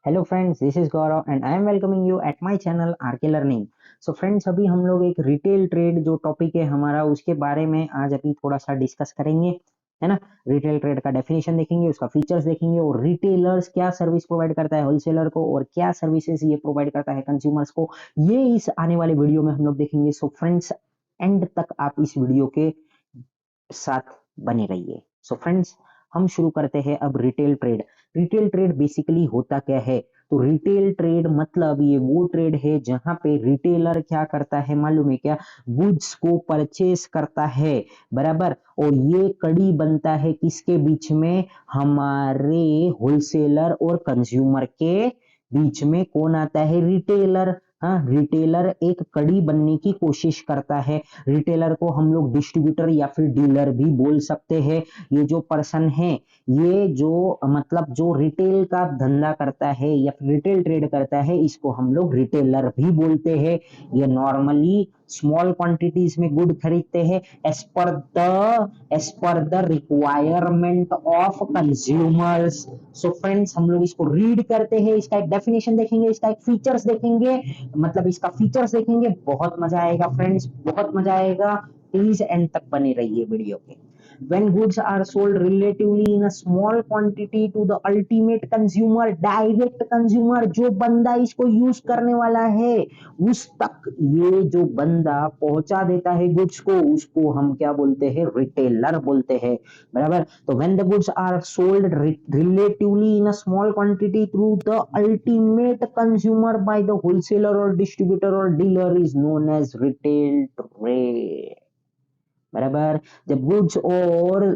Hello friends, this is Gaurav and I am welcoming you at my channel RK learning. So friends, अभी हम लोग एक retail trade जो topic है हमारा उसके बारे में आज अभी थोड़ा सा डिस्कस करेंगे, है ना। रिटेल ट्रेड का डेफिनेशन देखेंगे, उसका फीचर्स देखेंगे और रिटेलर्स क्या सर्विस प्रोवाइड करता है होलसेलर को और क्या सर्विसेज ये प्रोवाइड करता है कंज्यूमर्स को, ये इस आने वाले वीडियो में हम लोग देखेंगे। सो फ्रेंड्स, एंड तक आप इस वीडियो के साथ बने रहिए। सो फ्रेंड्स, हम शुरू करते हैं अब retail trade. Retail trade basically होता क्या है? तो रिटेल ट्रेड मतलब ये वो ट्रेड है जहां पे रिटेलर क्या करता है मालूम है क्या? गुड्स को परचेस करता है, बराबर। और ये कड़ी बनता है किसके बीच में? हमारे होलसेलर और कंज्यूमर के बीच में। कौन आता है? रिटेलर। हाँ, रिटेलर एक कड़ी बनने की कोशिश करता है। रिटेलर को हम लोग डिस्ट्रीब्यूटर या फिर डीलर भी बोल सकते हैं। ये जो पर्सन है, ये जो मतलब जो रिटेल का धंधा करता है या फिर रिटेल ट्रेड करता है, इसको हम लोग रिटेलर भी बोलते हैं। ये नॉर्मली स्मॉल क्वांटिटीज में गुड खरीदते हैं as per the requirement of consumers. So friends, हम लोग इसको रीड करते हैं, इसका एक डेफिनेशन देखेंगे, इसका एक फीचर्स देखेंगे, मतलब इसका फीचर्स देखेंगे। बहुत मजा आएगा फ्रेंड्स, बहुत मजा आएगा। प्लीज एंड तक बने रहिए वीडियो के। When goods are sold relatively in a small quantity to the ultimate consumer, direct consumer, जो बंदा इसको यूज करने वाला है उस तक ये जो बंदा पहुंचा देता है गुड्स को, उसको हम क्या बोलते हैं? रिटेलर बोलते हैं, बराबर। तो when the goods are sold relatively in a small quantity through the ultimate consumer by the wholesaler or distributor or dealer is known as retail trade, बराबर। जब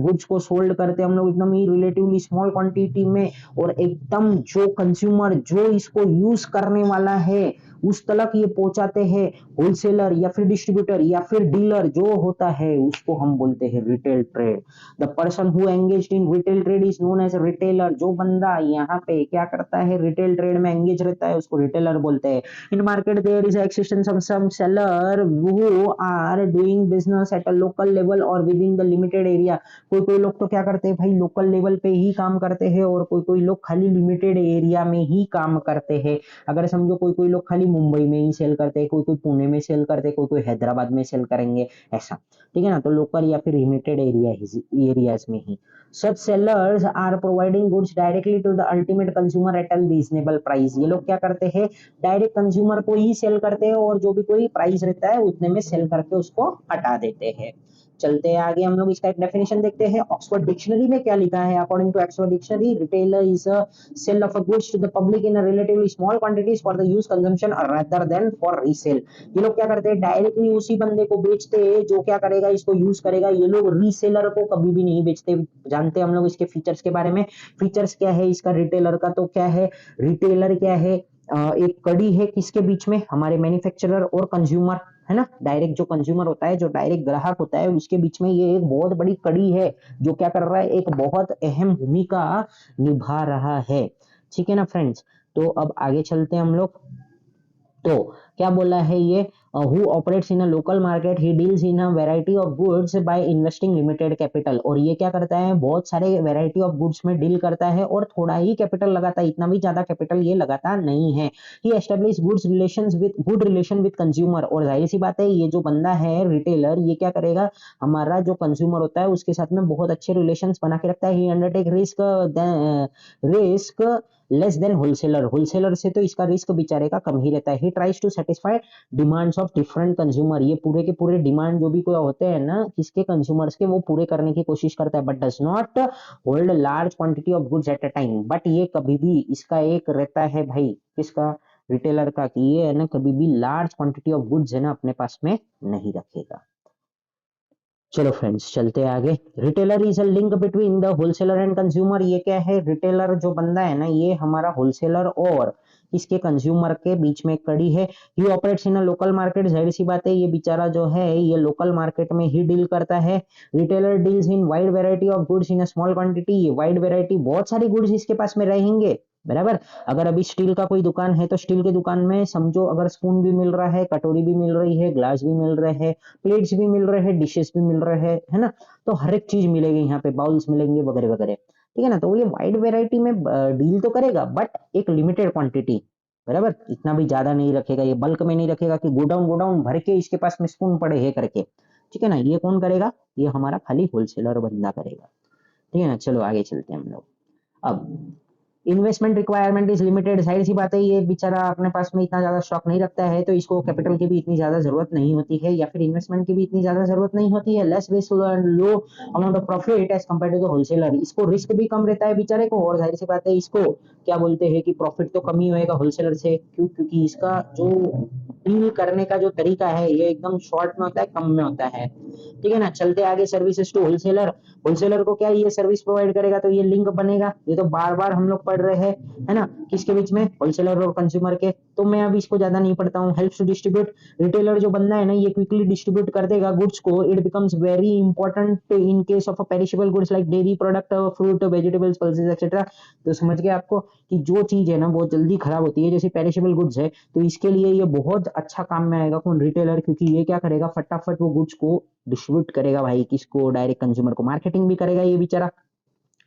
गुड्स को सोल्ड करते हैं हम लोग एकदम ही रिलेटिवली स्मॉल क्वांटिटी में और एकदम जो कंज्यूमर जो इसको यूज करने वाला है उस तक ये पहुंचाते हैं, होलसेलर या फिर डिस्ट्रीब्यूटर या फिर डीलर जो होता है, उसको हम बोलते हैं retail trade. The person who engaged in retail trade is known as retailer. जो बंदा यहाँ पे क्या करता है? रिटेल ट्रेड में एंगेज रहता है, उसको रिटेलर बोलते हैं। In market there is existence of some seller who are doing business at a local level or within the limited area। कोई कोई लोग तो क्या करते हैं भाई, लोकल लेवल पे ही काम करते हैं और कोई कोई लोग खाली लिमिटेड एरिया में ही काम करते हैं। अगर समझो कोई कोई लोग खाली मुंबई में ही सेल करते हैं, कोई कोई पुणे में सेल करते हैं, कोई कोई हैदराबाद में सेल करेंगे, ऐसा। ठीक है ना। तो लोकल या फिर लिमिटेड एरियाज में ही such sellers are providing goods directly to the ultimate consumer at a reasonable price। ये लोग क्या करते हैं? डायरेक्ट कंज्यूमर को ही सेल करते हैं और जो भी कोई प्राइस रहता है उतने में सेल करके उसको हटा देते हैं। चलते हैं आगे, हम लोग इसका एक डेफिनेशन देखते हैं। ऑक्सफोर्ड डिक्शनरी में क्या लिखा है? According to Oxford dictionary, retailer is a sale of a goods to the public in a relatively small quantities for the use consumption rather than for resale. ये लोग क्या करते हैं? डायरेक्टली उसी बंदे को बेचते हैं जो क्या करेगा? इसको यूज करेगा। ये लोग रीसेलर को कभी भी नहीं बेचते। जानते हैं हम लोग इसके फीचर्स के बारे में। फीचर्स क्या है इसका रिटेलर का? तो क्या है रिटेलर? क्या है? एक कड़ी है किसके बीच में? हमारे मैन्युफैक्चरर और कंज्यूमर, है ना। डायरेक्ट जो कंज्यूमर होता है, जो डायरेक्ट ग्राहक होता है, उसके बीच में ये एक बहुत बड़ी कड़ी है जो क्या कर रहा है? एक बहुत अहम भूमिका निभा रहा है। ठीक है ना फ्रेंड्स। तो अब आगे चलते हैं हम लोग। तो क्या बोला है ये? Who operates in a local market, he deals in a variety of goods by investing limited capital. और ये क्या करता है? बहुत सारे वैरायटी ऑफ गुड्स में डील करता है और थोड़ा ही कैपिटल लगाता है, इतना भी ज्यादा कैपिटल ये लगाता नहीं है। He establish goods relations with good relation with consumer. और जाहिर सी बात है, ये जो बंदा है रिटेलर, ये क्या करेगा? हमारा जो कंज्यूमर होता है उसके साथ में बहुत अच्छे रिलेशंस बना के रखता है। He undertake risk less than wholesaler. Wholesaler से तो इसका रिस्क बेचारे का कम ही रहता है। He tries to satisfy demands of different consumer. ये पूरे के पूरे डिमांड जो भी कोई होते हैं ना किसके? कंज्यूमर्स के, वो पूरे करने की कोशिश करता है। But does not hold large quantity of goods at a time. But ये कभी भी इसका एक रहता है भाई, किसका? रिटेलर का, कि ये है ना कभी भी लार्ज क्वांटिटी ऑफ गुड्स है ना अपने पास में नहीं रखेगा। चलो फ्रेंड्स, चलते आगे। Retailer is a link between the wholesaler and consumer. ये क्या है? रिटेलर जो बंदा है ना, ये हमारा होलसेलर और इसके कंज्यूमर के बीच में कड़ी है। He operates in a local market. जाहिर सी बात है, ये बेचारा जो है ये लोकल मार्केट में ही डील करता है। Retailer deals in wide variety of goods in a small quantity. ये वाइड वेराइटी, बहुत सारी गुड्स इसके पास में रहेंगे, बराबर। अगर अभी स्टील का कोई दुकान है तो स्टील के दुकान में समझो अगर स्पून भी मिल रहा है, कटोरी भी मिल रही है, ग्लास भी मिल रहे हैं, प्लेट्स भी मिल रहे हैं, डिशेस भी मिल रहे हैं, है ना। तो हर एक चीज मिलेगी यहाँ पे, बाउल्स मिलेंगे वगैरह वगैरह। ठीक है ना। तो वो ये वाइड वेराइटी में डील तो करेगा बट एक लिमिटेड क्वांटिटी, बराबर, इतना भी ज्यादा नहीं रखेगा, ये बल्क में नहीं रखेगा कि गोडाउन भर के इसके पास में स्पून पड़े है करके, ठीक है ना। ये कौन करेगा, ये हमारा खाली होलसेलर बंदा करेगा, ठीक है ना। चलो आगे चलते हैं हम लोग। अब इन्वेस्टमेंट रिक्वायरमेंट इज लिमिटेड, जाहिर सी बात है ये बेचारा अपने पास में इतना ज्यादा स्टॉक नहीं रखता है, तो इसको कैपिटल की भी इतनी ज्यादा जरूरत नहीं होती है, या फिर इन्वेस्टमेंट की भी इतनी ज्यादा जरूरत नहीं होती है। Less risk and low amount of profit as compare to the wholesaler, इसको रिस्क भी कम रहता है बेचारे को, और जाहिर सी बात है इसको क्या बोलते हैं कि प्रॉफिट तो कम ही होएगा होलसेलर से, क्यों, क्योंकि इसका जो डील करने का जो तरीका है ये एकदम शॉर्ट में होता है, कम में होता है, ठीक है ना। चलते आगे, सर्विसेज टू होलसेलर, होलसेलर को क्या ये सर्विस प्रोवाइड करेगा, तो ये लिंक बनेगा, ये तो बार बार हम लोग पढ़ रहे हैं, है ना, किसके बीच में, होलसेलर और कंज्यूमर के। तो मैं अभी इसको ज्यादा नहीं पढ़ता हूँ। हेल्प्स टू डिस्ट्रीब्यूट, रिटेलर जो बंदा है ना ये क्विकली डिस्ट्रीब्यूट कर देगा गुड्स को, it becomes very important in case of perishable goods like dairy product, fruit, vegetables, pulses etcetera. तो समझ गए आपको कि जो चीज है ना बहुत जल्दी खराब होती है, जैसे पेरिशेबल गुड्स है, तो इसके लिए ये बहुत अच्छा काम में आएगा कौन, रिटेलर, क्योंकि ये क्या करेगा, फटाफट वो गुड्स को डिस्ट्रीब्यूट करेगा भाई, किसको, डायरेक्ट कंज्यूमर को, मार्केटिंग भी करेगा ये बेचारा।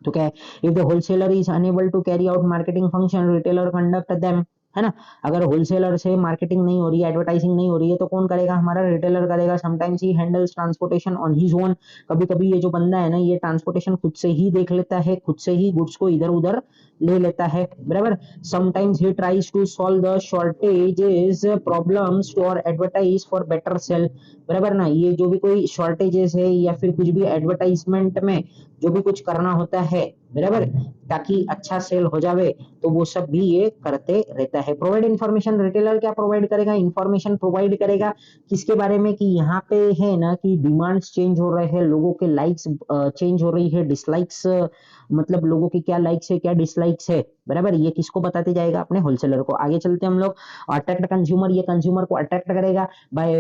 तो क्या है, if the wholesaler is unable to carry out marketing function, retailer conduct them, है ना। अगर होलसेलर से मार्केटिंग नहीं हो रही है, एडवर्टाइजिंग नहीं हो रही है, तो कौन करेगा, हमारा रिटेलर करेगा। Sometimes he handles transportation on his own, कभी कभी ये जो बंदा है ना ये ट्रांसपोर्टेशन खुद से ही देख लेता है, खुद से ही गुड्स को इधर उधर ले लेता है, बराबर। Sometimes he tries to solve the shortages problems to और एडवर्टाइज फॉर बेटर सेल, बराबर ना। ये जो भी कोई शॉर्टेजेस है या फिर कुछ भी एडवर्टाइजमेंट में जो भी कुछ करना होता है, बराबर, ताकि अच्छा सेल हो जावे, तो वो सब भी ये करते रहता है। प्रोवाइड इन्फॉर्मेशन, रिटेलर क्या प्रोवाइड करेगा, इन्फॉर्मेशन प्रोवाइड करेगा, किसके बारे में, कि यहाँ पे है ना कि डिमांड्स चेंज हो रहे हैं, लोगों के लाइक्स चेंज हो रही है, डिसलाइक्स, मतलब लोगों की क्या लाइक्स है क्या डिसलाइक्स है, बराबर, ये किसको बताते जाएगा, अपने होलसेलर को। आगे चलते हम लोग, अट्रैक्ट कंज्यूमर, ये कंज्यूमर को अट्रैक्ट करेगा बाय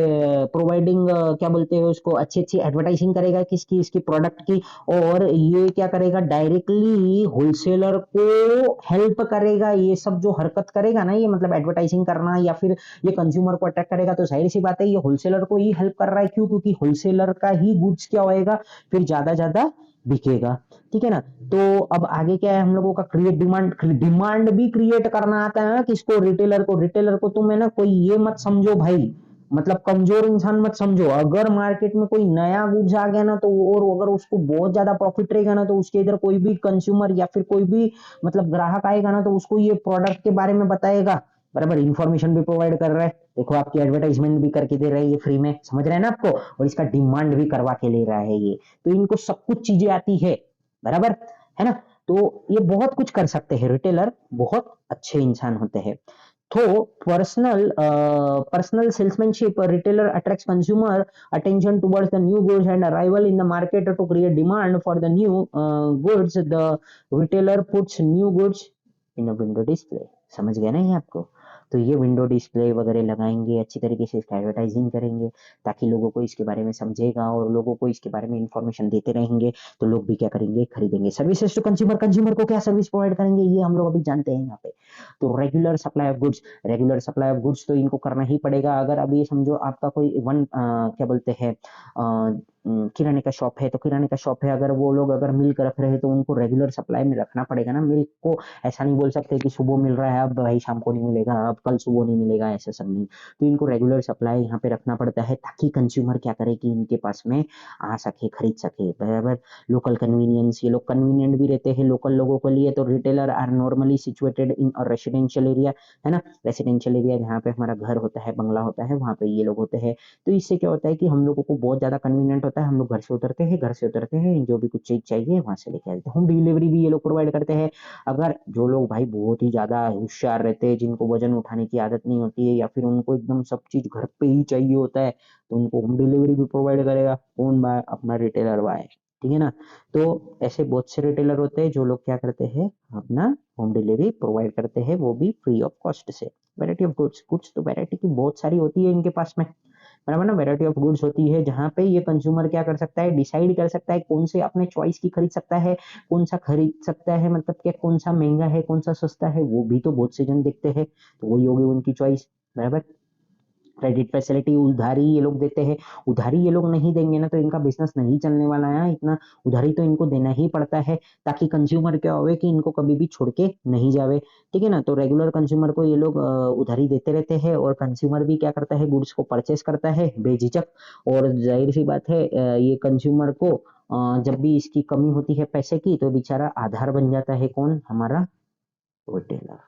प्रोवाइडिंग, क्या बोलते हैं उसको, अच्छी अच्छी एडवर्टाइजिंग करेगा किसकी, इसकी प्रोडक्ट की, और ये क्या करेगा, डायरेक्टली होलसेलर को हेल्प करेगा। ये सब जो हरकत करेगा ना ये, मतलब एडवर्टाइजिंग करना या फिर ये कंज्यूमर को अट्रैक्ट करेगा, तो जाहिर सी बात है ये होलसेलर को ही हेल्प कर रहा है, क्यों, क्योंकि होलसेलर का ही गुड्स क्या होएगा, फिर ज्यादा ज्यादा बिकेगा, ठीक है ना। तो अब आगे क्या है हम लोगों का, क्रिएट डिमांड, डिमांड भी क्रिएट करना आता है ना किसको, रिटेलर को। रिटेलर को तुम है ना कोई ये मत समझो भाई, मतलब कमजोर इंसान मत समझो। अगर मार्केट में कोई नया गुड्स आ गया ना तो, और अगर उसको बहुत ज्यादा प्रॉफिट रहेगा ना, तो उसके इधर कोई भी कंज्यूमर या फिर कोई भी मतलब ग्राहक आएगा ना, तो उसको ये प्रोडक्ट के बारे में बताएगा, बराबर, इंफॉर्मेशन भी प्रोवाइड कर रहा है, देखो आपकी एडवर्टाइजमेंट भी करके दे रहा है ये फ्री में, समझ रहे हैं ना आपको, और इसका डिमांड भी करवा के ले रहा है ये, तो इनको सब कुछ चीजें आती है, बराबर, है ना। तो ये बहुत कुछ कर सकते हैं, रिटेलर बहुत अच्छे इंसान होते हैं। तो personal salesmanship, a retailer attracts consumer attention towards the new goods and arrival in the market to create demand for the new goods. The retailer puts new goods in a window display, समझ गया ना ये आपको। तो ये window display वगैरह लगाएंगे, अच्छी तरीके से इसका एडवर्टाइजिंग करेंगे, ताकि लोगों को इसके बारे में समझेगा और लोगों को इसके बारे में इंफॉर्मेशन देते रहेंगे, तो लोग भी क्या करेंगे, खरीदेंगे। सर्विसेज टू कंज्यूमर, कंज्यूमर को क्या सर्विस प्रोवाइड करेंगे, ये हम लोग अभी जानते हैं यहाँ पे। तो regular supply of goods, regular supply of goods तो इनको करना ही पड़ेगा। अगर अब ये समझो आपका कोई क्या बोलते हैं किराने का शॉप है, तो किराने का शॉप है, अगर वो लोग अगर मिल्क रख रहे हैं तो उनको रेगुलर सप्लाई में रखना पड़ेगा ना मिल्क को। ऐसा नहीं बोल सकते कि सुबह मिल रहा है अब भाई शाम को नहीं मिलेगा, अब कल सुबह नहीं मिलेगा, ऐसा सब नहीं। तो इनको रेगुलर सप्लाई यहाँ पे रखना पड़ता है, ताकि कंज्यूमर क्या करे कि इनके पास में आ सके, खरीद सके, बराबर। लोकल कन्वीनियंस, ये लोग कन्वीनियंट भी रहते हैं लोकल लोगों के लिए। तो retailer are normally situated in a residential area, है ना, रेसिडेंशियल एरिया जहाँ पे हमारा घर होता है, बंगला होता है, वहां पे ये लोग होते हैं। तो इससे क्या होता है कि हम लोगों को बहुत ज्यादा कन्वीनियंट होता है, हम लोग घर से उतरते हैं, घर से उतरते हैं, जो भी कुछ चीज चाहिए वहां से लेके आते हैं। होम डिलीवरी भी ये लोग प्रोवाइड करते हैं। अगर जो लोग भाई बहुत ही ज्यादा होशियार रहते हैं, जिनको वजन उठाने की आदत नहीं होती है, या फिर उनको एकदम सब चीज घर पे ही चाहिए होता है, तो उनको होम डिलीवरी भी प्रोवाइड करेगा कौन, बाय अपना रिटेलर बाय, ठीक है ना। तो ऐसे बहुत से रिटेलर होते हैं जो लोग क्या करते हैं, अपना होम डिलीवरी प्रोवाइड करते हैं, वो भी फ्री ऑफ कॉस्ट से। वैरायटी ऑफ गुड्स, गुड्स तो वैरायटी की बहुत सारी होती है इनके पास में, बराबर ना। वैरायटी ऑफ गुड्स होती है जहां पे ये कंज्यूमर क्या कर सकता है, डिसाइड कर सकता है कौन से अपने चॉइस की खरीद सकता है, कौन सा खरीद सकता है, मतलब क्या कौन सा महंगा है कौन सा सस्ता है, वो भी तो बहुत से जन देखते हैं, तो वही होगी उनकी चॉइस, बराबर। क्रेडिट फैसिलिटी उधारी ये लोग देते हैं, उधारी ये लोग नहीं देंगे ना तो इनका बिजनेस नहीं चलने वाला है, इतना उधारी तो इनको देना ही पड़ता है ताकि कंज्यूमर क्या होवे कि इनको कभी भी छोड़ के नहीं जावे, ठीक है ना। तो रेगुलर कंज्यूमर को ये लोग उधारी देते रहते हैं और कंज्यूमर भी क्या करता है, गुड्स को परचेस करता है बेझिझक। और जाहिर सी बात है ये कंज्यूमर को जब भी इसकी कमी होती है पैसे की तो बेचारा आधार बन जाता है, कौन, हमारा रिटेलर,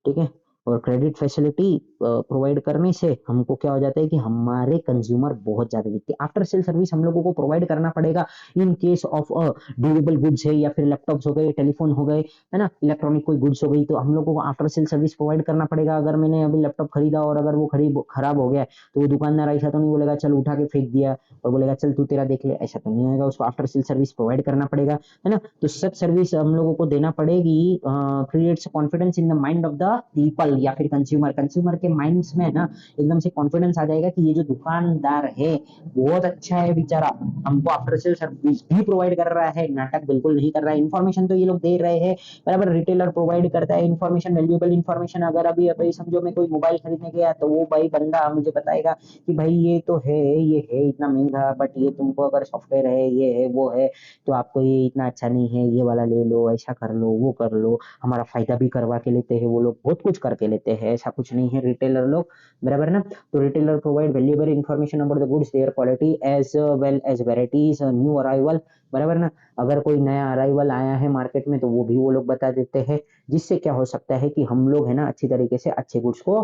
ठीक है। और क्रेडिट फैसिलिटी प्रोवाइड करने से हमको क्या हो जाता है कि हमारे कंज्यूमर बहुत ज्यादा दिखते हैं। आफ्टर सेल सर्विस हम लोगों को प्रोवाइड करना पड़ेगा in case of durable goods है या फिर लैपटॉप्स हो गए, टेलीफोन हो गए, है ना, इलेक्ट्रॉनिक कोई गुड्स हो गई, तो हम लोगों को आफ्टर सेल सर्विस प्रोवाइड करना पड़ेगा। अगर मैंने अभी लैपटॉप खरीदा और अगर वो खराब हो गया तो वो दुकानदार ऐसा तो नहीं बोलेगा चल उठा के फेंक दिया और बोलेगा चल तू तेरा देख ले, ऐसा तो नहीं होगा, उसको आफ्टर सेल सर्विस प्रोवाइड करना पड़ेगा, है ना। तो सब सर्विस हम लोगों को देना पड़ेगी, creates confidence in the mind of the people या फिर कंज्यूमर के माइंड्स में ना एकदम से कॉन्फिडेंस आ जाएगा कि ये जो दुकानदार है बहुत अच्छा है बेचारा, हमको आफ्टर सेल सर्विस भी प्रोवाइड कर रहा है, नाटक बिल्कुल नहीं कर रहा है, इन्फॉर्मेशन तो ये लोग दे रहे हैं बराबर, रिटेलर प्रोवाइड करता है इन्फॉर्मेशन, वैल्यूएबल इन्फॉर्मेशन। अगर अभी अभी समझो मैं कोई मोबाइल खरीदने गया तो वो भाई बंदा मुझे बताएगा कि भाई ये तो है, ये है इतना महंगा, बट ये तुमको अगर सॉफ्टवेयर है, ये है वो है, तो आपको ये इतना अच्छा नहीं है, ये वाला ले लो, ऐसा कर लो, वो कर लो, हमारा फायदा भी करवा के लेते हैं वो लोग, बहुत कुछ करके लेते हैं, ऐसा कुछ नहीं है रिटेलर लोग, बराबर ना। तो retailer provide valuable information about the goods, their quality as well as varieties, new arrival, बराबर ना। अगर कोई नया अराइवल आया है मार्केट में तो वो भी वो लोग बता देते हैं, जिससे क्या हो सकता है कि हम लोग है ना अच्छी तरीके से अच्छे गुड्स को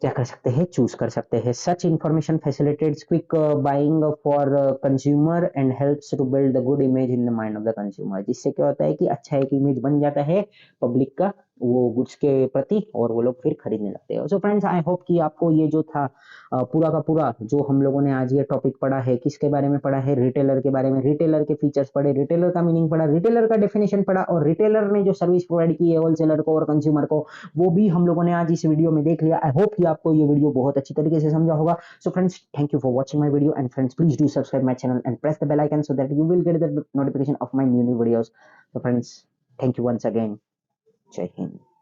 क्या कर सकते हैं, चूज कर सकते हैं। Such information facilitates quick buying for consumer and helps to build the good image in the mind of the consumer, जिससे क्या होता है कि अच्छा एक इमेज बन जाता है पब्लिक का वो गुड्स के प्रति और वो लोग फिर खरीदने लगते हैं। सो फ्रेंड्स आई होप कि आपको ये जो था पूरा का पूरा जो हम लोगों ने आज ये टॉपिक पढ़ा है, किसके बारे में पढ़ा है, रिटेलर के बारे में, रिटेलर के फीचर्स पढ़े, रिटेलर का मीनिंग पढ़ा, रिटेलर का डेफिनेशन पढ़ा और रिटेलर ने जो सर्विस प्रोवाइड की है होलसेलर को और कंज्यूमर को वो भी हम लोगों ने आज इस वीडियो में देख लिया। आई होप कि आपको ये वीडियो बहुत अच्छी तरीके से समझा होगा। So friends thank you for watching my video and friends please do subscribe my channel and press the bell icon so that you will get the notification of my new videos. So friends, thank you once again. Jai Hind.